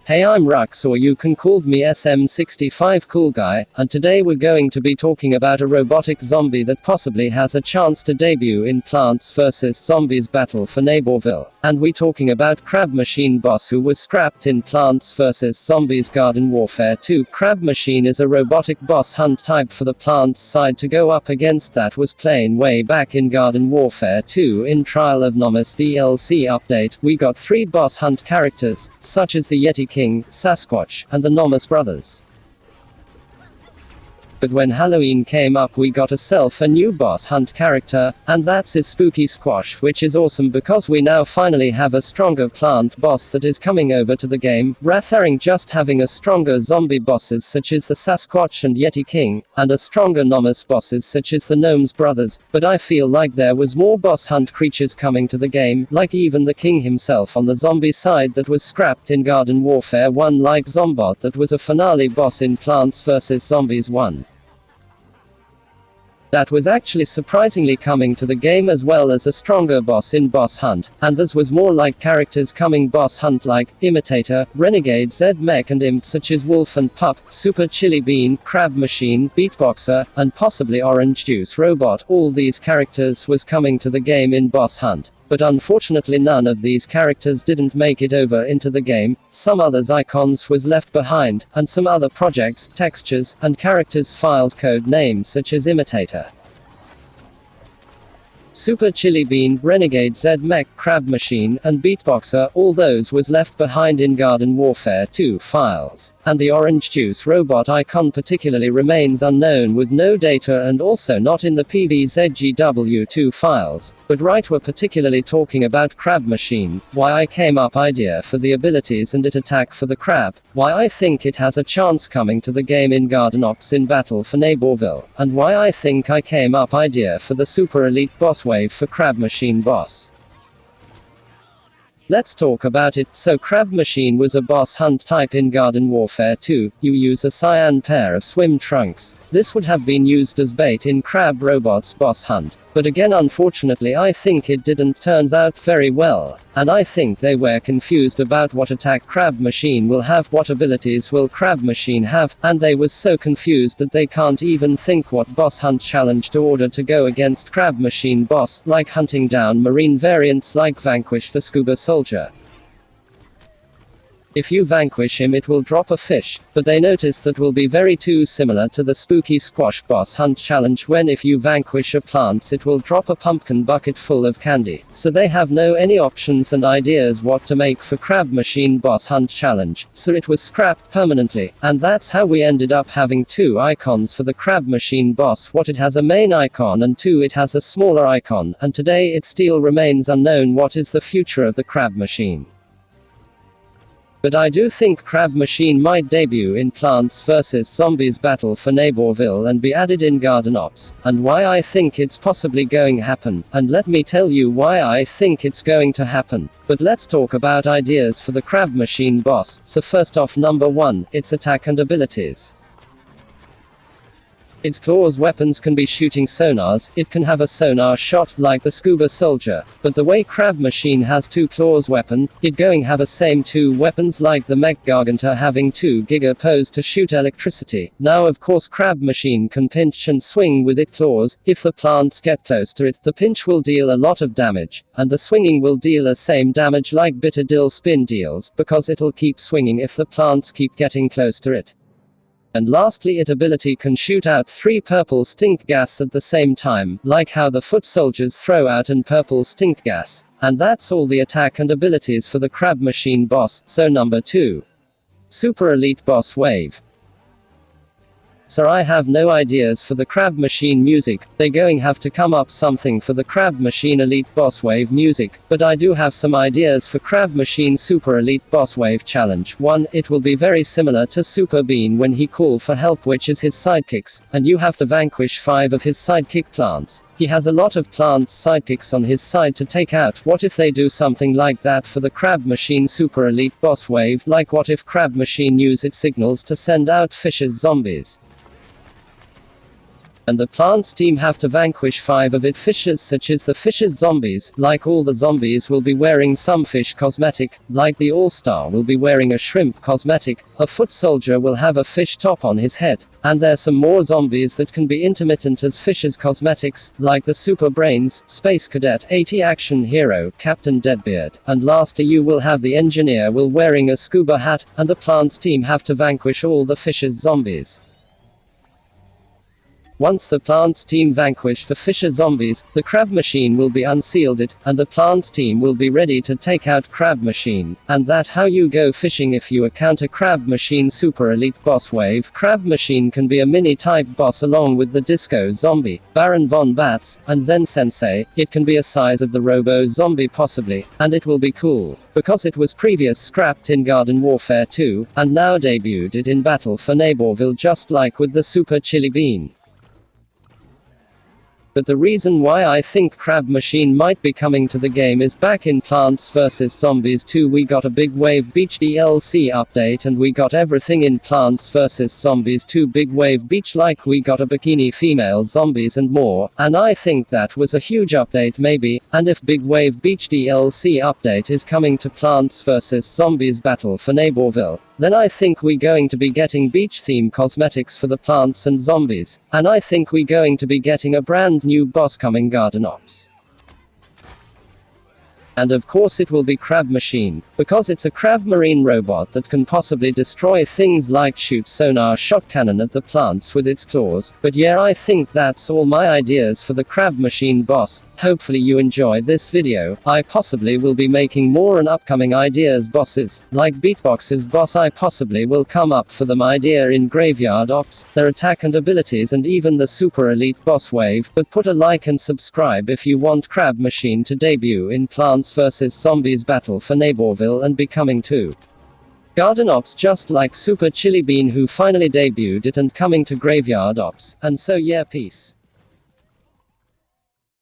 Hey, I'm Rux, or you can call me SM65 Cool Guy, and today we're going to be talking about a robotic zombie that possibly has a chance to debut in Plants vs. Zombies Battle for Neighborville. And we talking about Crab Machine Boss, who was scrapped in Plants vs. Zombies Garden Warfare 2. Crab Machine is a robotic boss hunt type for the Plants side to go up against that was playing way back in Garden Warfare 2. In Trial of Nomus DLC update, we got 3 boss hunt characters, such as the Yeti King, Sasquatch, and the Nomus brothers. But when Halloween came up, we got a new boss hunt character, and that's his Spooky Squash, which is awesome because we now finally have a stronger plant boss that is coming over to the game, rather just having a stronger zombie bosses such as the Sasquatch and Yeti King, and a stronger Nomus bosses such as the Gnomes brothers. But I feel like there was more boss hunt creatures coming to the game, like even the King himself on the zombie side that was scrapped in Garden Warfare 1, like Zombot that was a finale boss in Plants vs. Zombies 1. That was actually surprisingly coming to the game, as well as a stronger boss in Boss Hunt, and this was more like characters coming Boss Hunt like Imitator, Renegade Z-Mech and Imp such as Wolf and Pup, Super Chili Bean, Crab Machine, Beatboxer, and possibly Orange Juice Robot. All these characters was coming to the game in Boss Hunt. But unfortunately none of these characters didn't make it over into the game. Some others icons was left behind, and some other projects, textures, and characters files code names such as Imitator, Super Chili Bean, Renegade Z-Mech, Crab Machine, and Beatboxer, all those was left behind in Garden Warfare 2 files. And the Orange Juice Robot icon particularly remains unknown with no data, and also not in the PVZGW2 files. But right, we're particularly talking about Crab Machine, why I came up idea for the abilities and it attack for the crab, why I think it has a chance coming to the game in Garden Ops in Battle for Neighborville, and why I think I came up idea for the Super Elite Boss Wave for Crab Machine Boss. Let's talk about it. So Crab Machine was a boss hunt type in Garden Warfare 2. You use a cyan pair of swim trunks. This would have been used as bait in Crab Robot's boss hunt. But again, unfortunately, I think it didn't turns out very well. And I think they were confused about what attack Crab Machine will have, what abilities will Crab Machine have, and they was so confused that they can't even think what boss hunt challenge to order to go against Crab Machine boss, like hunting down marine variants like Vanquish the Scuba Soldier. If you vanquish him, it will drop a fish, but they notice that will be very too similar to the Spooky Squash boss hunt challenge, when if you vanquish a plants it will drop a pumpkin bucket full of candy. So they have no any options and ideas what to make for Crab Machine boss hunt challenge, so it was scrapped permanently, and that's how we ended up having 2 icons for the Crab Machine boss. What, it has a main icon and 2 it has a smaller icon, and today it still remains unknown what is the future of the Crab Machine. But I do think Crab Machine might debut in Plants vs. Zombies Battle for Neighborville and be added in Garden Ops, and why I think it's possibly going to happen, and let me tell you why I think it's going to happen. But let's talk about ideas for the Crab Machine boss. So first off, number 1, its attack and abilities. Its claws weapons can be shooting sonars. It can have a sonar shot, like the Scuba Soldier, but the way Crab Machine has 2 claws weapon, it going have a same 2 weapons like the Mech Garganta having 2 giga pose to shoot electricity. Now of course Crab Machine can pinch and swing with its claws. If the plants get close to it, the pinch will deal a lot of damage, and the swinging will deal the same damage like Bitter Dill Spin deals, because it'll keep swinging if the plants keep getting close to it. And lastly, its ability can shoot out 3 purple stink gas at the same time, like how the foot soldiers throw out an purple stink gas. And that's all the attack and abilities for the Crab Machine boss. So number 2. Super Elite Boss Wave. So I have no ideas for the Crab Machine music. They going have to come up something for the Crab Machine Elite Boss Wave music, but I do have some ideas for Crab Machine Super Elite Boss Wave challenge. 1, it will be very similar to Super Bean when he call for help, which is his sidekicks, and you have to vanquish 5 of his sidekick plants. He has a lot of plants sidekicks on his side to take out. What if they do something like that for the Crab Machine Super Elite Boss Wave? Like what if Crab Machine use its signals to send out fishes zombies? And the plants team have to vanquish 5 of its fishes, such as the fishes zombies. Like all the zombies will be wearing some fish cosmetic, like the all-star will be wearing a shrimp cosmetic, a foot soldier will have a fish top on his head, and there's some more zombies that can be intermittent as fishes cosmetics, like the Super Brains, Space Cadet, 80 Action Hero, Captain Deadbeard, and lastly you will have the engineer will wearing a scuba hat, and the plants team have to vanquish all the fishes zombies. Once the plants team vanquish the fisher zombies, the crab machine will be unsealed it, and the plants team will be ready to take out crab machine. And that how you go fishing if you encounter crab machine super elite boss wave. Crab machine can be a mini type boss along with the disco zombie, Baron von Bats, and Zen Sensei. It can be a size of the robo zombie possibly, and it will be cool, because it was previous scrapped in Garden Warfare 2, and now debuted it in Battle for Neighborville just like with the Super Chili Bean. But the reason why I think Crab Machine might be coming to the game is back in Plants vs Zombies 2 we got a Big Wave Beach DLC update and we got everything in Plants vs Zombies 2 Big Wave Beach, like we got a bikini female zombies and more, and I think that was a huge update maybe. And if Big Wave Beach DLC update is coming to Plants vs Zombies Battle for Neighborville, then I think we going to be getting beach theme cosmetics for the plants and zombies, and I think we going to be getting a brand new boss coming Garden Ops. And of course it will be Crab Machine, because it's a crab marine robot that can possibly destroy things like shoot sonar shot cannon at the plants with its claws. But yeah, I think that's all my ideas for the Crab Machine boss. Hopefully you enjoyed this video. I possibly will be making more and upcoming ideas bosses, like Beatbox's boss. I possibly will come up for them idea in Graveyard Ops, their attack and abilities, and even the super elite boss wave. But put a like and subscribe if you want Crab Machine to debut in Plants vs Zombies Battle for Neighborville and be coming to Garden Ops just like Super Chili Bean who finally debuted it and coming to Graveyard Ops. And so yeah, peace.